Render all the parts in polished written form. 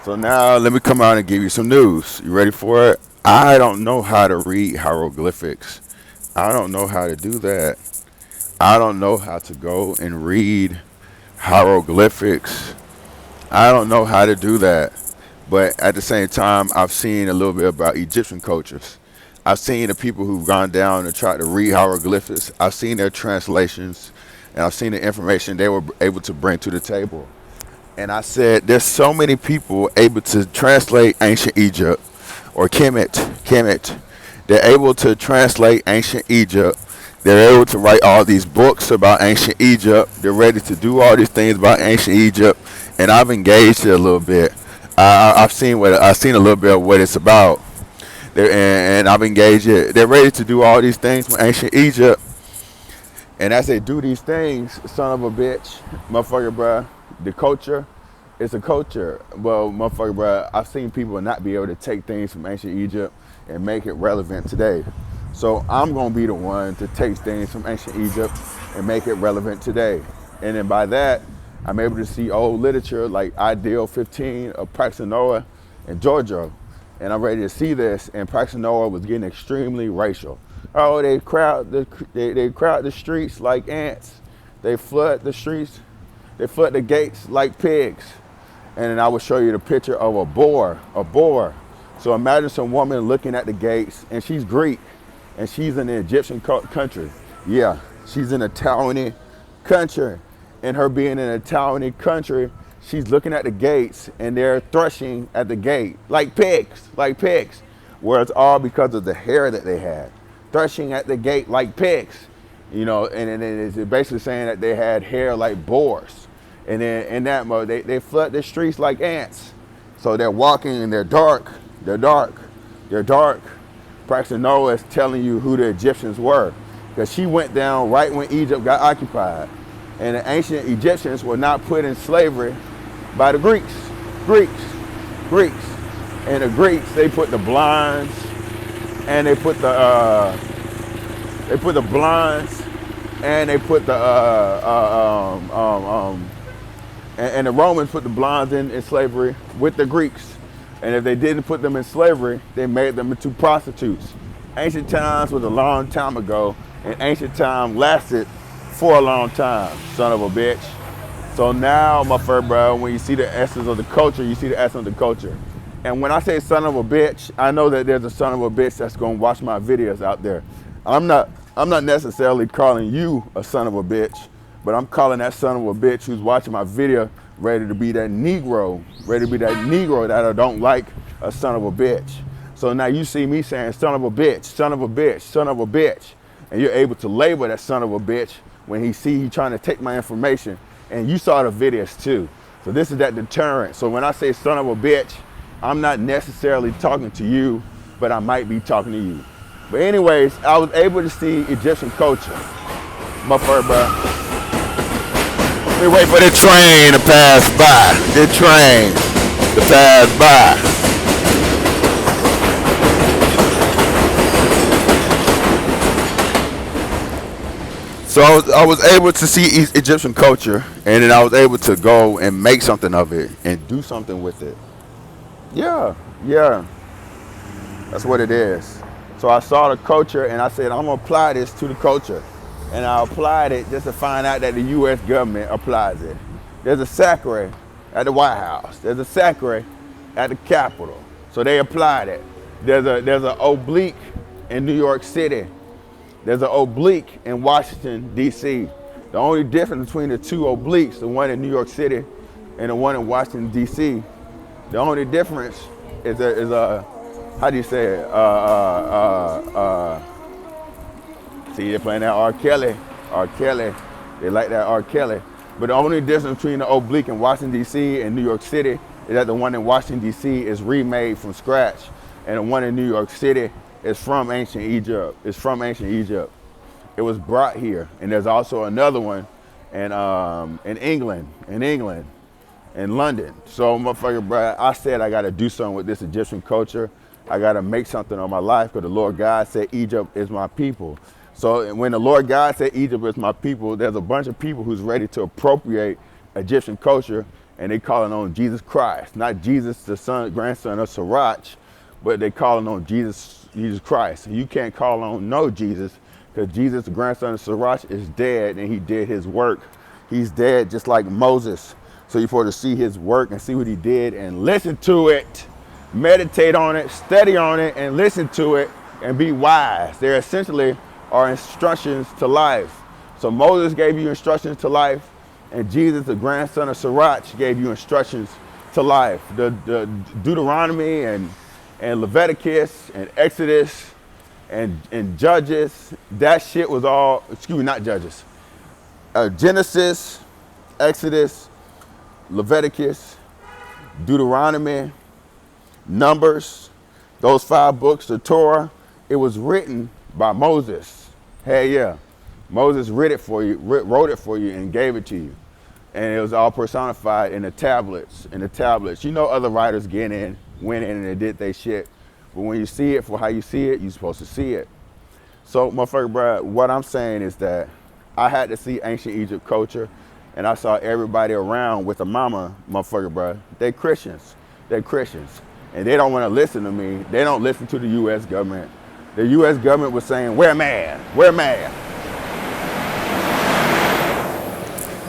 So now let me come out and give you some news. You ready for it? I don't know how to read hieroglyphics. I don't know how to do that. I don't know how to go and read hieroglyphics. I don't know how to do that. But at the same time, I've seen a little bit about Egyptian cultures. I've seen the people who've gone down and tried to read hieroglyphics. I've seen their translations, and I've seen the information they were able to bring to the table. And I said, there's so many people able to translate ancient Egypt, or Kemet. They're able to translate ancient Egypt. They're able to write all these books about ancient Egypt. They're ready to do all these things about ancient Egypt. And I've engaged it a little bit. I've seen a little bit of what it's about. And I've engaged it. They're ready to do all these things from ancient Egypt. And as they do these things, son of a bitch, motherfucker, bruh, the culture, it's a culture. Well, motherfucker, bruh, I've seen people not be able to take things from ancient Egypt and make it relevant today. So I'm going to be the one to take things from ancient Egypt and make it relevant today. And then by that, I'm able to see old literature like Ideal 15 of Praxinoa and Georgia. And I'm ready to see this. And Praxinoa was getting extremely racial. Oh, they crowd the streets like ants. They flood the streets. They flood the gates like pigs. And then I will show you the picture of a boar. So imagine some woman looking at the gates, and she's Greek, and she's in the Egyptian country. Yeah, she's in a Taiwanese country. And her being in a Taiwanese country, she's looking at the gates, and they're threshing at the gate like pigs. Where it's all because of the hair that they had. Threshing at the gate like pigs, and it's basically saying that they had hair like boars. And then in that mode, they flood the streets like ants. So they're walking and they're dark. Praxinoa is telling you who the Egyptians were, because she went down right when Egypt got occupied. And the ancient Egyptians were not put in slavery by the Greeks. And the Greeks, they put the blinds, and they put the blinds, and they put the and the Romans put the blinds in slavery with the Greeks. And if they didn't put them in slavery, they made them into prostitutes. Ancient times was a long time ago, and ancient time lasted for a long time, son of a bitch. So now, my friend, bro, when you see the essence of the culture, you see the essence of the culture. And when I say son of a bitch, I know that there's a son of a bitch that's gonna watch my videos out there. I'm not necessarily calling you a son of a bitch, but I'm calling that son of a bitch who's watching my video ready to be that Negro that I don't like a son of a bitch. So now you see me saying son of a bitch, and you're able to label that son of a bitch when he trying to take my information, and you saw the videos too. So this is that deterrent. So when I say son of a bitch, I'm not necessarily talking to you, but I might be talking to you. But anyways, I was able to see Egyptian culture. My fur, bro. We wait for the train to pass by. So I was able to see Egyptian culture, and then I was able to go and make something of it and do something with it. Yeah. That's what it is. So I saw the culture, and I said, I'm going to apply this to the culture. And I applied it just to find out that the U.S. government applies it. There's a sacre at the White House. There's a sacre at the Capitol. So they applied it. There's an oblique in New York City. There's an oblique in Washington, D.C. The only difference between the two obliques, the one in New York City and the one in Washington, D.C., the only difference is how do you say it? See, they're playing that R. Kelly. They like that R. Kelly. But the only difference between the oblique in Washington, D.C. and New York City is that the one in Washington, D.C. is remade from scratch, and the one in New York City is from ancient Egypt. It was brought here. And there's also another one in England, in London. So, motherfucker, bro, I said I got to do something with this Egyptian culture. I got to make something of my life, because the Lord God said Egypt is my people. So when the Lord God said Egypt is my people, there's a bunch of people who's ready to appropriate Egyptian culture and they calling on Jesus Christ, not Jesus, the son, grandson of Sirach, but they calling on Jesus Christ. You can't call on no Jesus, because Jesus, the grandson of Sirach, is dead, and he did his work. He's dead just like Moses. So you're supposed to see his work and see what he did and listen to it, meditate on it, study on it, and listen to it, and be wise. They essentially are instructions to life. So Moses gave you instructions to life, and Jesus, the grandson of Sirach, gave you instructions to life. The Deuteronomy and Leviticus and Exodus and Judges, that shit was all, excuse me, not Judges. Genesis, Exodus, Leviticus, Deuteronomy, Numbers, those 5 books, the Torah, it was written by Moses. Hey, yeah. Moses wrote it for you and gave it to you. And it was all personified in the tablets. You know, other writers went in and they did their shit. But when you see it for how you see it, you're supposed to see it. So, motherfucker, bro, what I'm saying is that I had to see ancient Egypt culture, and I saw everybody around with a mama, motherfucker, bro. They Christians. And they don't want to listen to me. They don't listen to the U.S. government. The U.S. government was saying, wear mask.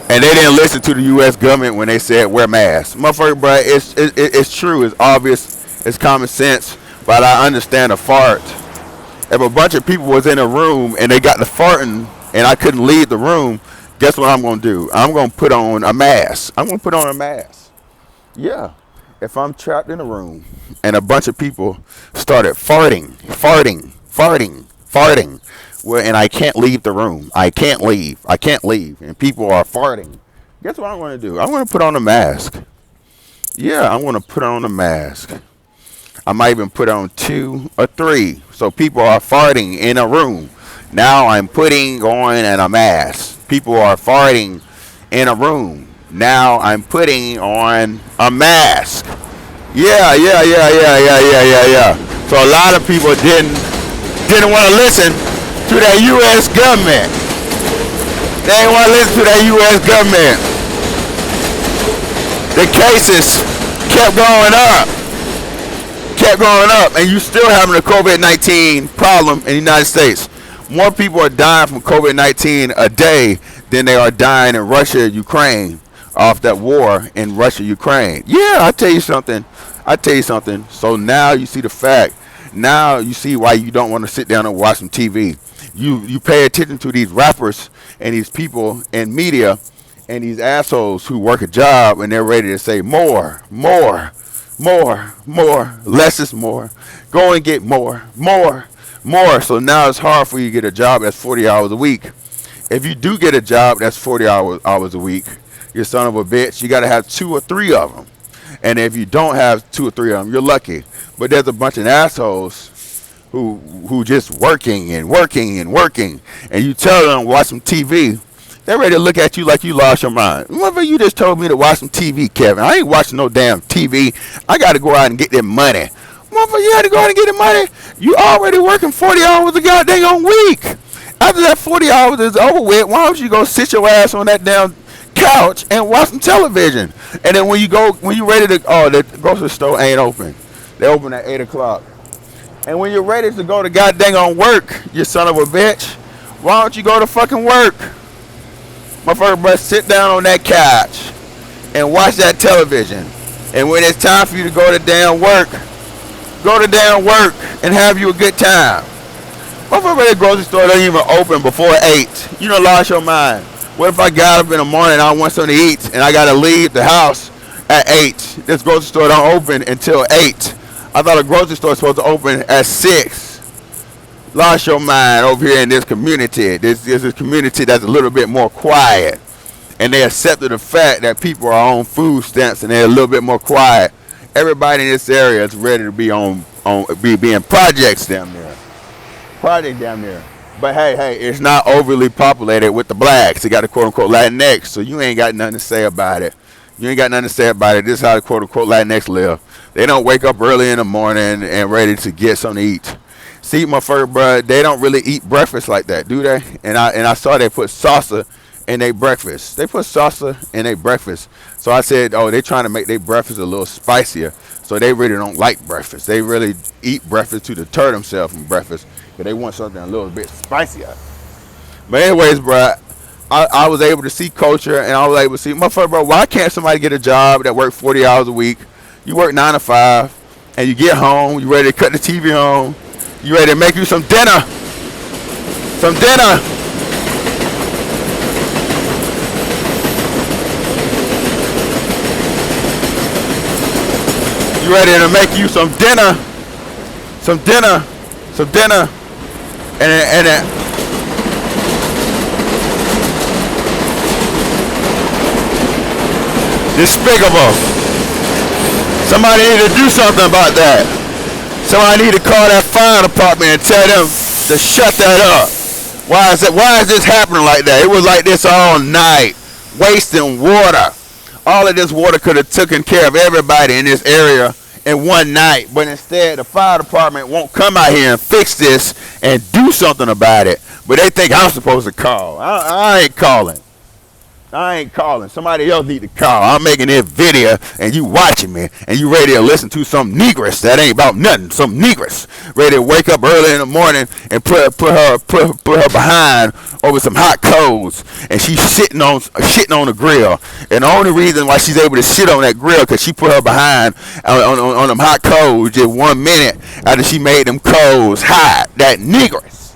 And they didn't listen to the U.S. government when they said wear masks. Motherfucker, bro, it's true, it's obvious, it's common sense, but I understand a fart. If a bunch of people was in a room and they got to farting and I couldn't leave the room, guess what I'm going to do? I'm going to put on a mask. Yeah. If I'm trapped in a room and a bunch of people started farting, well, and I can't leave the room. I can't leave. And people are farting. Guess what I'm going to do? I'm going to put on a mask. Yeah, I'm going to put on a mask. I might even put on 2 or 3. So people are farting in a room. Now I'm putting on a mask. People are farting in a room. Now I'm putting on a mask. Yeah. So a lot of people didn't want to listen to that U.S. government. They didn't want to listen to that U.S. government. The cases kept going up, and you still having a COVID-19 problem in the United States. More people are dying from COVID-19 a day than they are dying in Russia, Ukraine, off that war in Russia, Ukraine. Yeah, I'll tell you something. So now you see the fact. Now you see why you don't want to sit down and watch some TV. You pay attention to these rappers and these people in media and these assholes who work a job and they're ready to say more. Less is more. Go and get more. So now it's hard for you to get a job that's 40 hours a week. If you do get a job that's 40 hours a week, you son of a bitch, you got to have 2 or 3 of them. And if you don't have 2 or 3 of them, you're lucky. But there's a bunch of assholes who just working, and you tell them watch some TV, they're ready to look at you like you lost your mind. Motherfucker, you just told me to watch some TV, Kevin. I ain't watching no damn TV. I got to go out and get that money. Motherfucker, you had to go out and get the money? You already working 40 hours a goddamn week. After that 40 hours is over with, why don't you go sit your ass on that damn couch and watch some television? And then when you ready to, the grocery store ain't open. They open at 8 o'clock. And when you're ready to go to goddamn work, you son of a bitch, why don't you go to fucking work? Motherfucker, bro, sit down on that couch and watch that television. And when it's time for you to go to damn work and have you a good time. Motherfucker, that grocery store don't even open before 8. You done lost your mind. What if I got up in the morning and I want something to eat and I got to leave the house at 8? This grocery store don't open until 8. I thought a grocery store was supposed to open at 6. Lost your mind over here in this community. This is a community that's a little bit more quiet. And they accepted the fact that people are on food stamps and they're a little bit more quiet. Everybody in this area is ready to be in projects down there. But hey, it's not overly populated with the blacks. They got a quote-unquote Latinx, so you ain't got nothing to say about it. This is how the quote-unquote Latinx live. They don't wake up early in the morning and ready to get something to eat. See, motherfucker, bro, they don't really eat breakfast like that, do they? And I saw they put salsa in their breakfast. They put salsa in their breakfast. So I said, oh, they trying to make their breakfast a little spicier. So they really don't like breakfast. They really eat breakfast to deter themselves from breakfast. But they want something a little bit spicier. But anyways, bro, I was able to see culture, and I was able to see, motherfucker, bro, why can't somebody get a job that work 40 hours a week? You work 9 to 5, and you get home, you ready to cut the TV on, you ready to make you some dinner. Some dinner. You ready to make you some dinner. Some dinner. Some dinner. And despicable. Somebody need to do something about that. Somebody need to call that fire department and tell them to shut that up. Why is this happening like that? It was like this all night, wasting water. All of this water could have taken care of everybody in this area in one night, but instead the fire department won't come out here and fix this and do something about it. But they think I'm supposed to call. I ain't calling. I ain't calling. Somebody else need to call. I'm making this video and you watching me and you ready to listen to some negress that ain't about nothing. Some negress ready to wake up early in the morning and put her behind over some hot coals, and she's shitting on the grill. And the only reason why she's able to shit on that grill because she put her behind on them hot coals just 1 minute after she made them coals hot. That negress.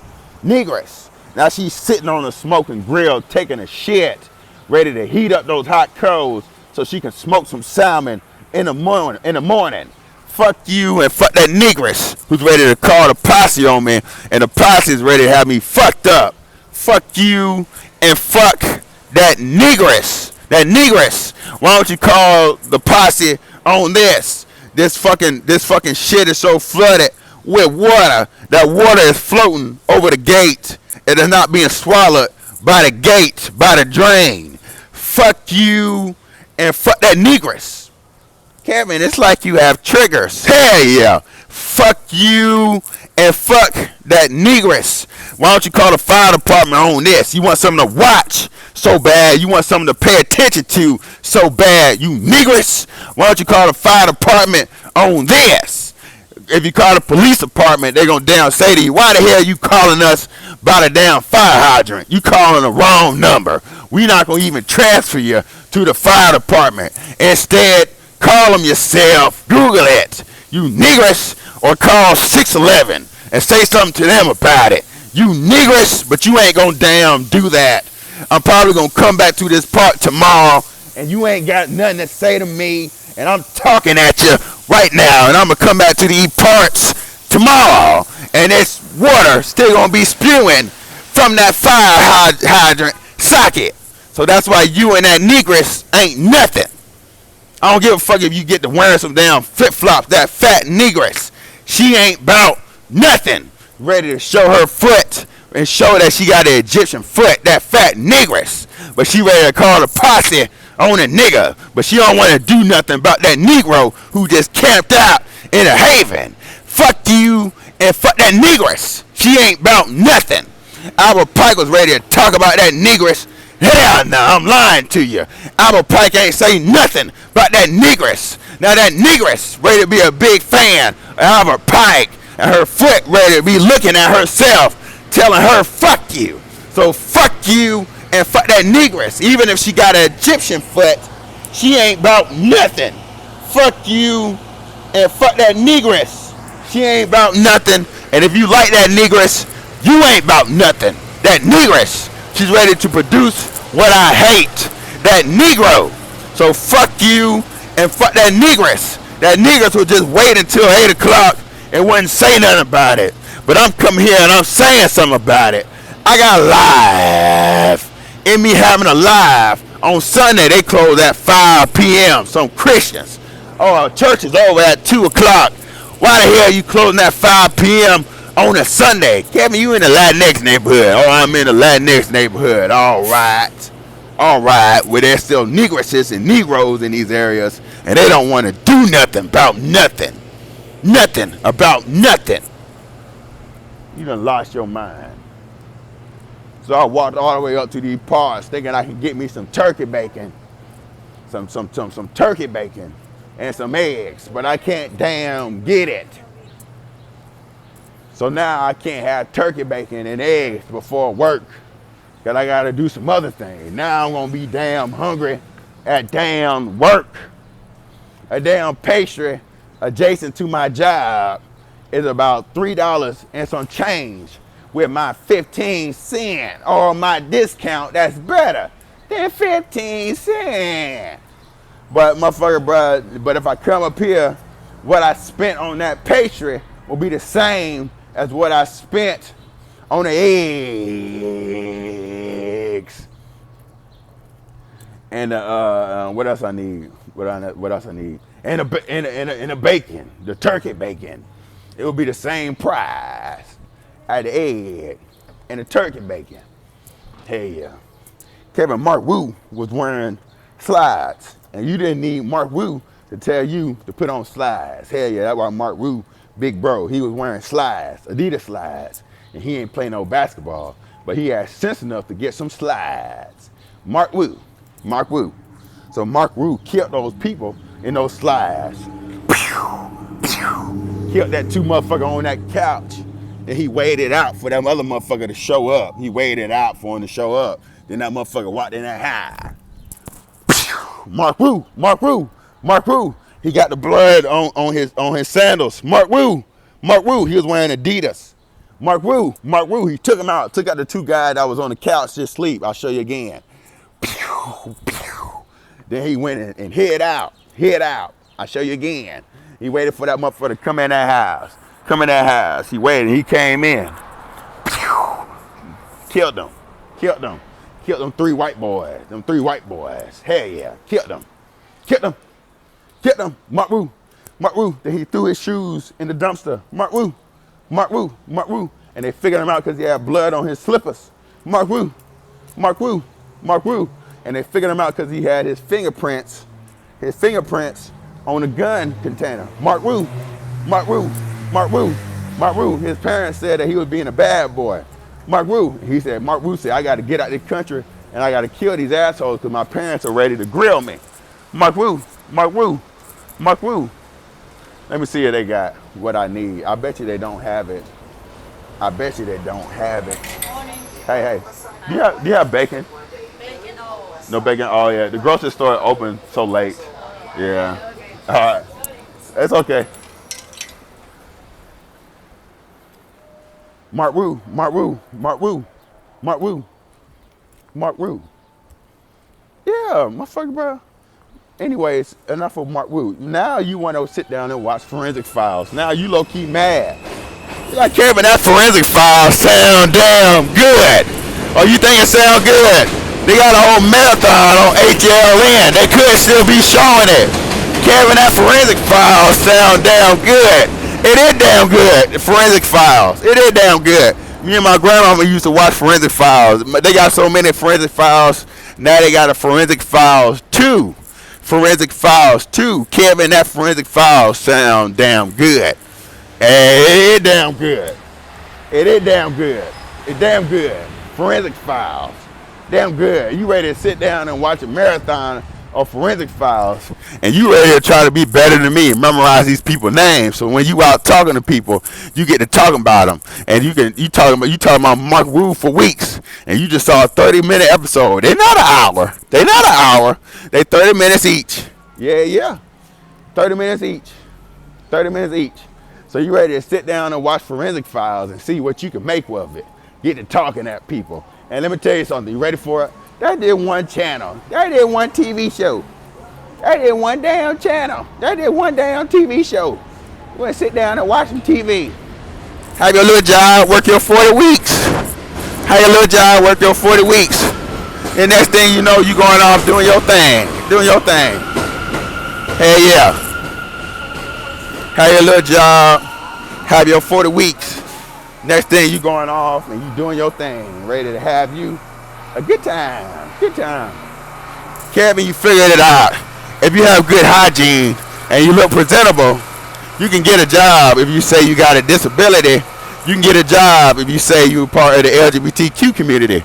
Now she's sitting on a smoking grill taking a shit, ready to heat up those hot coals so she can smoke some salmon in the morning. Fuck you and fuck that negress who's ready to call the posse on me, and the posse is ready to have me fucked up. Fuck you and fuck that negress. That negress. Why don't you call the posse on this? This fucking shit is so flooded with water. That water is floating over the gate. It is not being swallowed by the gate, by the drain. Fuck you and fuck that negress. Kevin, it's like you have triggers. Hell yeah. Fuck you and fuck that negress. Why don't you call the fire department on this? You want something to watch so bad. You want something to pay attention to so bad. You negress. Why don't you call the fire department on this? If you call the police department, they're going to down say to you, why the hell are you calling us about a damn fire hydrant? You calling the wrong number. We're not going to even transfer you to the fire department. Instead, call them yourself. Google it. You negress, or call 611 and say something to them about it. You negress, but you ain't going to damn do that. I'm probably going to come back to this park tomorrow and you ain't got nothing to say to me. And I'm talking at you right now, and I'm going to come back to these parts tomorrow, and this water still going to be spewing from that fire hydrant socket. So that's why you and that negress ain't nothing. I don't give a fuck if you get to wearing some damn flip-flops. That fat negress, she ain't about nothing. Ready to show her foot and show that she got an Egyptian foot, that fat negress. But she ready to call the posse on a nigga, but she don't want to do nothing about that Negro who just camped out in a haven. Fuck you and fuck that negress. She ain't about nothing. Albert Pike was ready to talk about that negress. Hell no, I'm lying to you. Albert Pike ain't say nothing about that negress. Now that negress ready to be a big fan of Albert Pike, and her foot ready to be looking at herself, telling her fuck you. So fuck you and fuck that negress. Even if she got an Egyptian foot, she ain't about nothing. Fuck you and fuck that negress. She ain't about nothing. And if you like that negress, you ain't about nothing. That negress, she's ready to produce what I hate. That Negro. So fuck you and fuck that negress. That negress will just wait until 8 o'clock and wouldn't say nothing about it. But I'm coming here and I'm saying something about it. I got live. In me having a live on Sunday, they close at 5 p.m. Some Christians. Oh, church is over at 2 o'clock. Why the hell are you closing at 5 p.m. on a Sunday? Kevin, you in the Latinx neighborhood. Oh, I'm in the Latinx neighborhood. All right. Where there's still negresses and Negroes in these areas, and they don't want to do nothing about nothing. Nothing about nothing. You done lost your mind. So I walked all the way up to these parts thinking I could get me some turkey bacon, some turkey bacon and some eggs, but I can't damn get it. So now I can't have turkey bacon and eggs before work because I got to do some other things. Now I'm going to be damn hungry at damn work. A damn pastry adjacent to my job is about $3 and some change with my 15 cent or my discount that's better than 15 cent. But motherfucker, bruh, but if I come up here, what I spent on that pastry will be the same as what I spent on the eggs. And what else I need? What else I need? And a bacon, the turkey bacon. It will be the same price as the egg and the turkey bacon. Hell yeah. Kevin Mark Woo was wearing slides, and you didn't need Mark Woo to tell you to put on slides. Hell yeah, that's why Mark Woo, big bro, he was wearing slides, Adidas slides, and he ain't play no basketball, but he had sense enough to get some slides. Mark Woo. So Mark Woo killed those people in those slides. Killed that two motherfucker on that couch. And he waited out for that other motherfucker to show up. He waited out for him to show up. Then that motherfucker walked in that high. Mark Woo. He got the blood on his sandals. Mark Woo. He was wearing Adidas. Mark Woo. He took him out. Took out the two guys that was on the couch just sleep. I'll show you again. Then he went and hid out. I'll show you again. He waited for that motherfucker to come in that house. He waited. He came in. Killed them. Killed them three white boys. Hell yeah. Killed them. Mark Woo. Then he threw his shoes in the dumpster. Mark Woo. And they figured him out because he had blood on his slippers. Mark Woo. And they figured him out because he had his fingerprints on the gun container. Mark Woo. His parents said that he was being a bad boy. Mark Woo said, I got to get out of this country and I got to kill these assholes because my parents are ready to grill me. Mark Woo. Let me see if they got what I need. I bet you they don't have it. Hey. Do you have bacon? No bacon? Oh, yeah. The grocery store open so late. Yeah. All right. It's okay. Mark Woo. Yeah, motherfucker, bro. Anyways, enough of Mark Woo. Now you want to sit down and watch Forensic Files. Now you low-key mad. You're like, Kevin, that Forensic Files sound damn good. Oh, you think it sound good? They got a whole marathon on HLN. They could still be showing it. Kevin, that Forensic Files sound damn good. It is damn good, Forensic Files. It is damn good. Me and my grandmama used to watch Forensic Files. They got so many Forensic Files. Now they got a Forensic Files 2. Kevin, that Forensic Files sound damn good. Hey, it damn good. It's damn good. Forensic Files. Damn good. You ready to sit down and watch a marathon of Forensic Files, and you ready to try to be better than me and memorize these people's names. So when you out talking to people, you get to talking about them, and you talking about Mark Woo for weeks, and you just saw a 30-minute episode. They're not an hour. They 30 minutes each. Yeah. 30 minutes each. So you ready to sit down and watch Forensic Files and see what you can make of it. Get to talking at people. And let me tell you something. You ready for it? That did one channel. That did one TV show. That did one damn channel. That did one damn TV show. You want to sit down and watch some TV. Have your little job, work your 40 weeks. And next thing you know, you going off doing your thing. Hell yeah. Have your little job, have your 40 weeks. Next thing you going off and you doing your thing, ready to have you a good time. Kevin, you figured it out. If you have good hygiene and you look presentable, you can get a job. If you say you got a disability You can get a job if you say you're part of the LGBTQ community.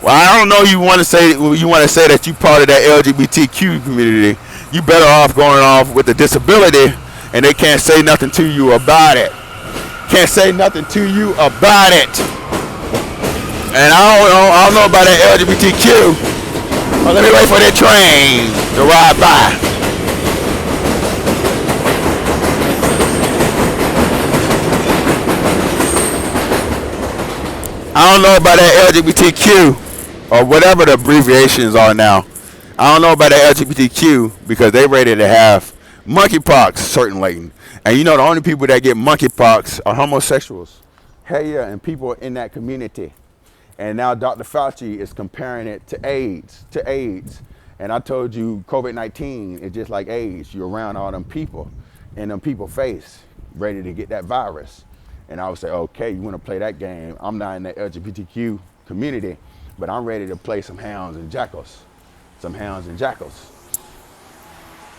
Well, I don't know. You want to say that you part of that LGBTQ community. You better off going off with a disability, and they can't say nothing to you about it. Can't say nothing to you about it. And I don't know about that LGBTQ. Well, let me wait for that train to ride by. I don't know about that LGBTQ or whatever the abbreviations are now. I don't know about that LGBTQ because they ready to have monkeypox, certainly. And you know the only people that get monkeypox are homosexuals. Hell yeah, and people in that community. And now Dr. Fauci is comparing it to AIDS, And I told you COVID-19 is just like AIDS. You're around all them people and them people face ready to get that virus. And I would say, okay, you want to play that game? I'm not in the LGBTQ community, but I'm ready to play some hounds and jackals.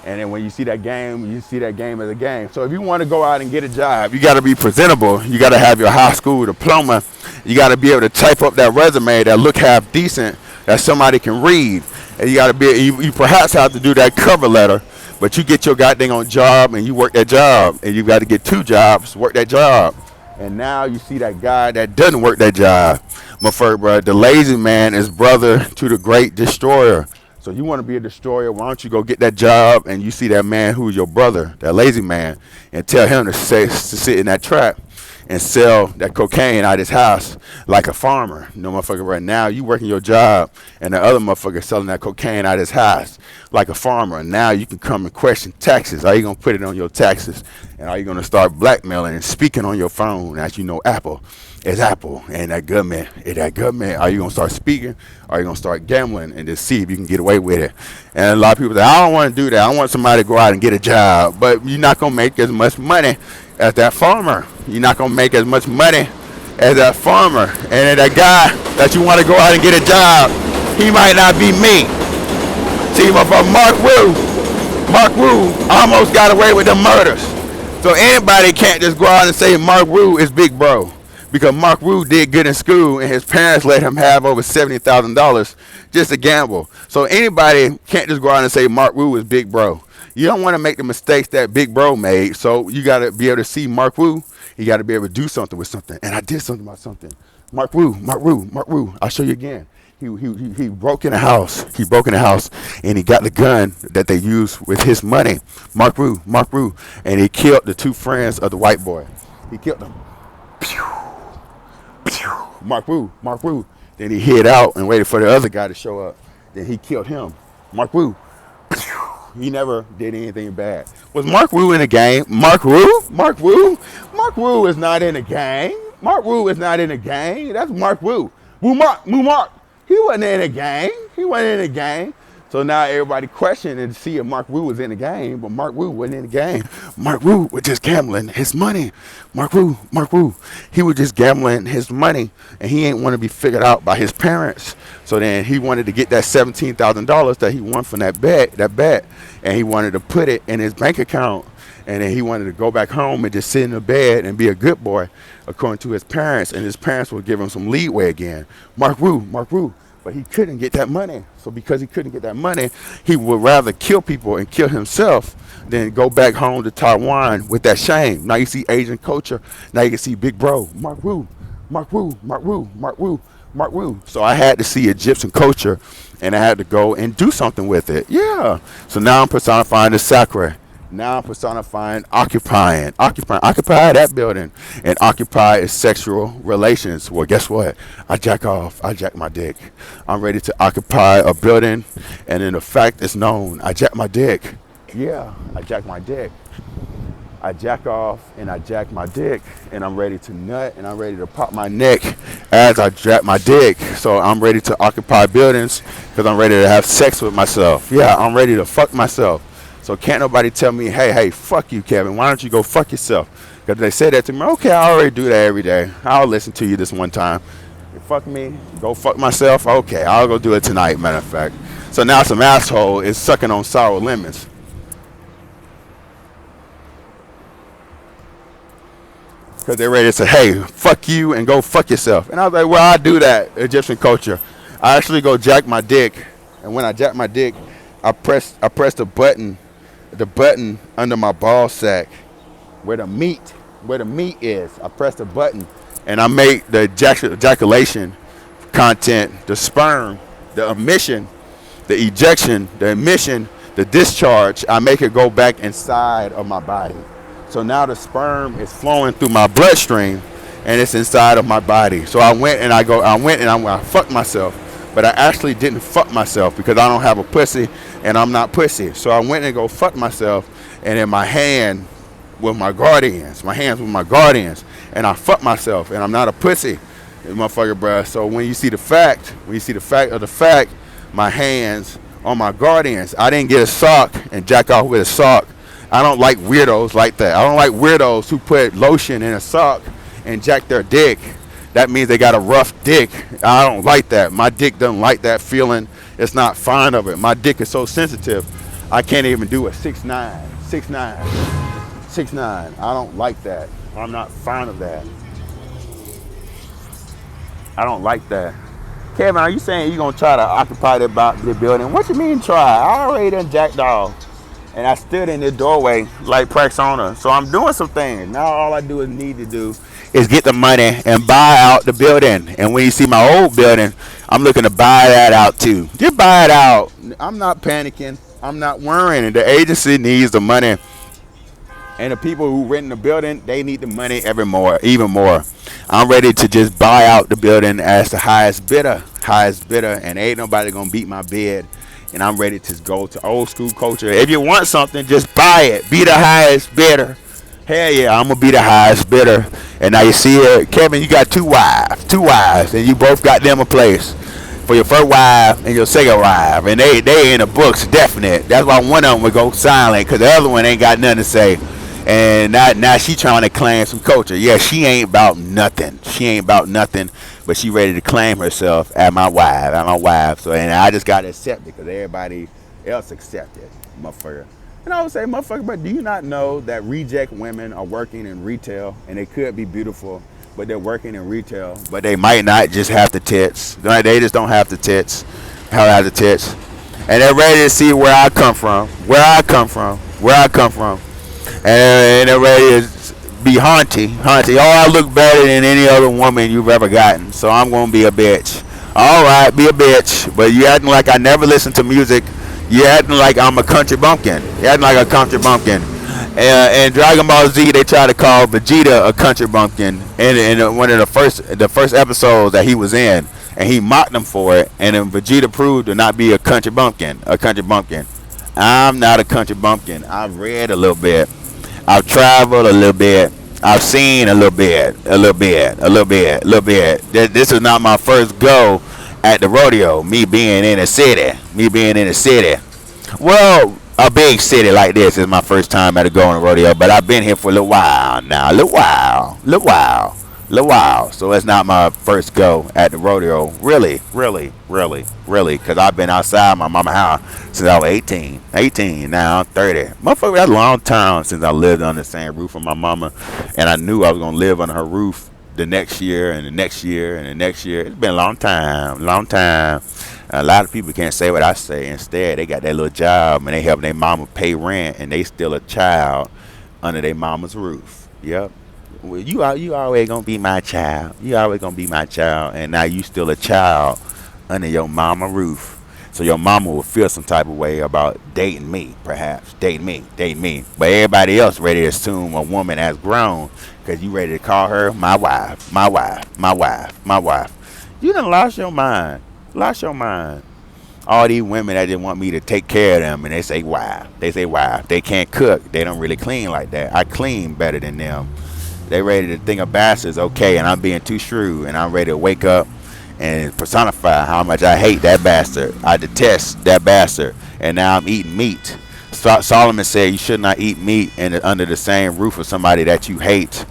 And then when you see that game, you see that game as a game. So if you want to go out and get a job, you got to be presentable. You got to have your high school diploma. You got to be able to type up that resume that look half decent, that somebody can read. And you got to be, you perhaps have to do that cover letter, but you get your goddamn on job and you work that job, and you got to get 2 jobs, work that job. And now you see that guy that doesn't work that job. My first brother, the lazy man is brother to the great destroyer. So you want to be a destroyer, why don't you go get that job and you see that man who's your brother, that lazy man, and tell him to sit in that trap and sell that cocaine out of his house like a farmer. You know, motherfucker, right now you working your job and the other motherfucker selling that cocaine out of his house like a farmer. And now you can come and question taxes. Are you going to put it on your taxes? And are you going to start blackmailing and speaking on your phone as you know Apple is Apple and that government is that government? Are you going to start speaking? Are you going to start gambling and just see if you can get away with it? And a lot of people say, I don't want to do that. I want somebody to go out and get a job. But you're not going to make as much money as that farmer. You're not going to make as much money as that farmer. And that guy that you want to go out and get a job, he might not be me. See, but for Mark Wu almost got away with the murders. So anybody can't just go out and say Mark Wu is big bro. Because Mark Wu did good in school and his parents let him have over $70,000 just to gamble. So anybody can't just go out and say Mark Wu is big bro. You don't want to make the mistakes that big bro made. So you got to be able to see Mark Wu. You got to be able to do something with something. And I did something about something. Mark Wu. I'll show you again. He broke in a house. He broke in a house and he got the gun that they used with his money. Mark Wu. And he killed the 2 friends of the white boy. He killed them. Pew. Mark Wu. Then he hid out and waited for the other guy to show up. Then he killed him. Mark Wu. He never did anything bad. Was Mark Wu in the game? Mark Wu is not in the gang. Mark Wu is not in the gang. That's Mark Wu. Mark. He wasn't in the gang. So now everybody questioning to see if Mark Wu was in the game, but Mark Wu wasn't in the game. Mark Wu was just gambling his money. Mark Wu. He was just gambling his money, and he ain't want to be figured out by his parents. So then he wanted to get that $17,000 that he won from that bet, and he wanted to put it in his bank account. And then he wanted to go back home and just sit in the bed and be a good boy, according to his parents. And his parents would give him some leeway again. Mark Wu. But he couldn't get that money. So because he couldn't get that money, he would rather kill people and kill himself than go back home to Taiwan with that shame. Now you see Asian culture. Now you can see big bro. Mark Wu. So I had to see Egyptian culture, and I had to go and do something with it. Yeah. So now I'm personifying the sacre. Now I'm personifying occupying. Occupy that building. And occupy is sexual relations. Well, guess what? I jack off. I jack my dick. I'm ready to occupy a building. And then the fact is known. I jack my dick. Yeah, I jack my dick. I jack off and I jack my dick. And I'm ready to nut and I'm ready to pop my neck as I jack my dick. So I'm ready to occupy buildings because I'm ready to have sex with myself. Yeah, I'm ready to fuck myself. So can't nobody tell me, hey, fuck you, Kevin. Why don't you go fuck yourself? Because they say that to me. Okay, I already do that every day. I'll listen to you this one time. You fuck me, go fuck myself. Okay, I'll go do it tonight, matter of fact. So now some asshole is sucking on sour lemons. because they're ready to say, hey, fuck you and go fuck yourself. And I was like, well, I do that, Egyptian culture. I actually go jack my dick, and when I jack my dick, I press the button under my ball sack where the meat is. I press the button, and I make the ejaculation content, the sperm, the emission, the ejection, the emission, the discharge. I make it go back inside of my body. So now the sperm is flowing through my bloodstream, and it's inside of my body. So I fucked myself. But I actually didn't fuck myself because I don't have a pussy and I'm not pussy. So I went and go fuck myself, and in my hand with my guardians, and I fucked myself, and I'm not a pussy, motherfucker, bruh. So when you see the fact of the fact, my hands on my guardians, I didn't get a sock and jack off with a sock. I don't like weirdos like that. I don't like weirdos who put lotion in a sock and jack their dick. That means they got a rough dick. I don't like that. My dick doesn't like that feeling. It's not fond of it. My dick is so sensitive, I can't even do a 6'9". I don't like that. I'm not fond of that. I don't like that. Kevin, are you saying you're going to try to occupy the building? What you mean try? I already done jacked off. And I stood in the doorway like Praxona. So I'm doing some things. Now all I need to do is get the money and buy out the building. And when you see my old building, I'm looking to buy that out too. Just buy it out. I'm not panicking. I'm not worrying. And the agency needs the money. And the people who rent the building, they need the money even more. I'm ready to just buy out the building as the highest bidder. And ain't nobody going to beat my bid. And I'm ready to go to old school culture. If you want something, just buy it. Be the highest bidder. Hell yeah, I'm going to be the highest bidder. And now you see it, Kevin, you got two wives. And you both got them a place for your first wife and your second wife. And they in the books, definite. That's why one of them would go silent, because the other one ain't got nothing to say. And now she trying to claim some culture. Yeah, she ain't about nothing. But she ready to claim herself as my wife. So, and I just got to accept it because everybody else accepted, motherfucker. And I would say, motherfucker, but do you not know that reject women are working in retail, and they could be beautiful, but they're working in retail, but they might not just have the tits. They just don't have the tits. And they're ready to see where I come from. And they're ready to be haunty. Oh, I look better than any other woman you've ever gotten, so I'm gonna be a bitch. All right, be a bitch, but you acting like I never listen to music. You acting like I'm a country bumpkin. And Dragon Ball Z, they try to call Vegeta a country bumpkin in one of the first episodes that he was in, and he mocked him for it. And then Vegeta proved to not be a country bumpkin. I'm not a country bumpkin. I've read a little bit. I've traveled a little bit. I've seen a little bit. This is not my first go at the rodeo. Me being in a city. Well, a big city like this is my first time at a go on a rodeo, but I've been here for a little while now. A little while. So it's not my first go at the rodeo. Really. Because I've been outside my mama's house since I was 18. Now I'm 30. Motherfucker, that's a long time since I lived under the same roof with my mama. And I knew I was going to live under her roof the next year and the next year and the next year. It's been a long time. A lot of people can't say what I say. Instead, they got that little job and they help their mama pay rent, and they still a child under their mama's roof. Yep. Well, you always gonna be my child. And now you still a child under your mama roof. So your mama will feel some type of way about dating me, perhaps. Dating me. But everybody else ready to assume a woman has grown because you ready to call her my wife. You done lost your mind. All these women that just want me to take care of them, and they say wife. They can't cook. They don't really clean like that. I clean better than them. They ready to think a bastard's okay, and I'm being too shrewd, and I'm ready to wake up and personify how much I hate that bastard. I detest that bastard, and now I'm eating meat. Solomon said you should not eat meat under the same roof of somebody that you hate.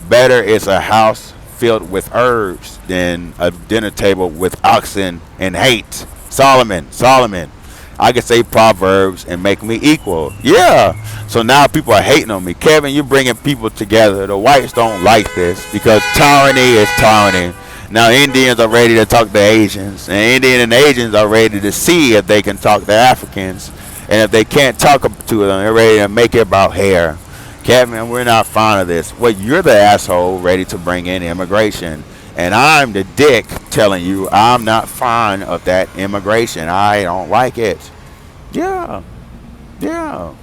Better is a house filled with herbs than a dinner table with oxen and hate. Solomon. I can say Proverbs and make me equal. Yeah. So now people are hating on me. Kevin, you're bringing people together. The whites don't like this because tyranny is tyranny. Now Indians are ready to talk to Asians, and Indian and Asians are ready to see if they can talk to Africans. And if they can't talk to them, they're ready to make it about hair. Kevin, we're not fond of this. Well, you're the asshole ready to bring in immigration. And I'm the dick telling you I'm not fond of that immigration. I don't like it. Yeah. Yeah.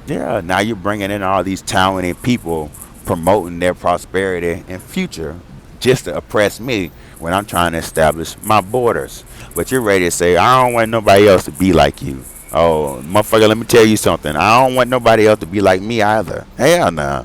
Yeah. Now you're bringing in all these talented people promoting their prosperity and future just to oppress me when I'm trying to establish my borders. But you're ready to say, I don't want nobody else to be like you. Oh, motherfucker, let me tell you something. I don't want nobody else to be like me either. Hell nah.